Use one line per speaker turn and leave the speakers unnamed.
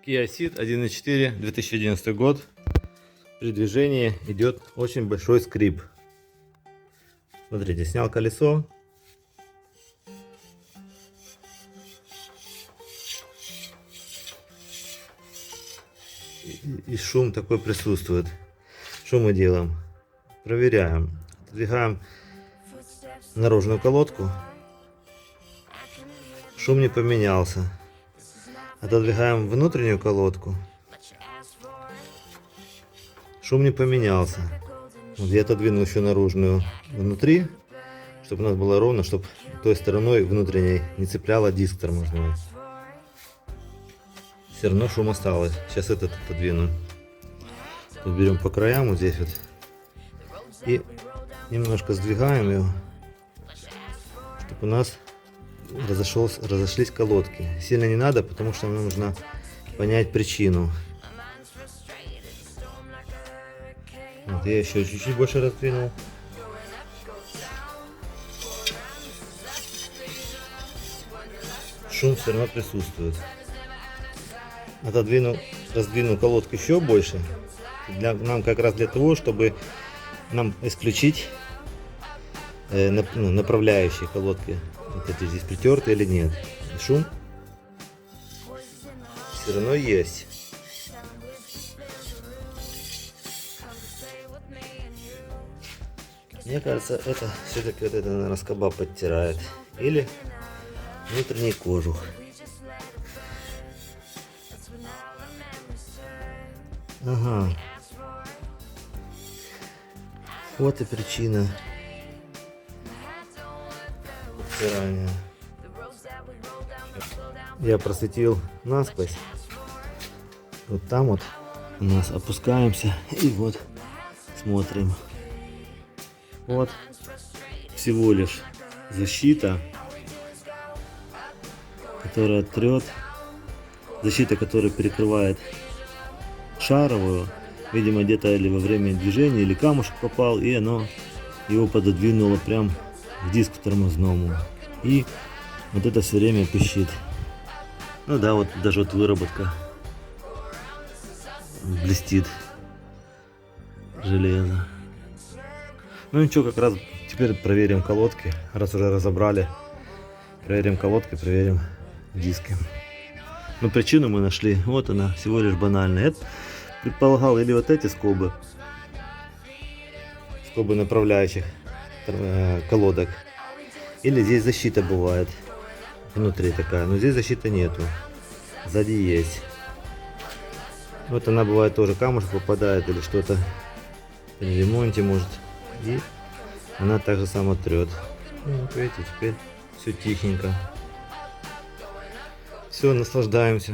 Kia Ceed 1.4, 2011 год. При движении идет очень большой скрип. Смотрите, снял колесо. И шум такой присутствует. Что мы делаем? Проверяем. Отодвигаем наружную колодку. Шум не поменялся. Отодвигаем внутреннюю колодку. Шум не поменялся. Вот я отодвинул еще наружную внутри, чтобы у нас было ровно, чтобы той стороной внутренней не цепляло диск тормозной. Все равно шум осталось. Сейчас этот отодвину. Тут берем по краям вот здесь вот и немножко сдвигаем его, чтобы у нас разошлись колодки. Сильно не надо, потому что нам нужно понять причину. Вот я еще чуть-чуть больше раздвинул. Шум все равно присутствует. Раздвинул колодку еще больше. Нам как раз для того, чтобы нам исключить направляющие колодки. Вот эти здесь притертые или нет. Шум все равно есть. Мне кажется, это все-таки вот это, наверное, скоба подтирает. Или внутренний кожух. Ага. Вот и причина подтирания. Я просветил насквозь. Вот там вот у нас опускаемся и вот смотрим. Вот всего лишь защита, которая трет, защита, которая перекрывает шаровую, видимо где-то или во время движения, или камушек попал, и оно его пододвинуло прям к диску тормозному, и вот это все время пищит. Ну да, вот даже вот выработка блестит железо. Ну ничего, как раз теперь проверим колодки, раз уже разобрали. Проверим колодки, проверим диски. Но причину мы нашли, вот она, всего лишь банальная. Это предполагал или вот эти скобы направляющих колодок, или здесь защита бывает внутри такая, но здесь защиты нету, сзади есть. Вот она бывает тоже, камушек попадает или что-то при ремонте может. И она также само трет. Ну, вот видите, теперь все тихенько. Все, наслаждаемся.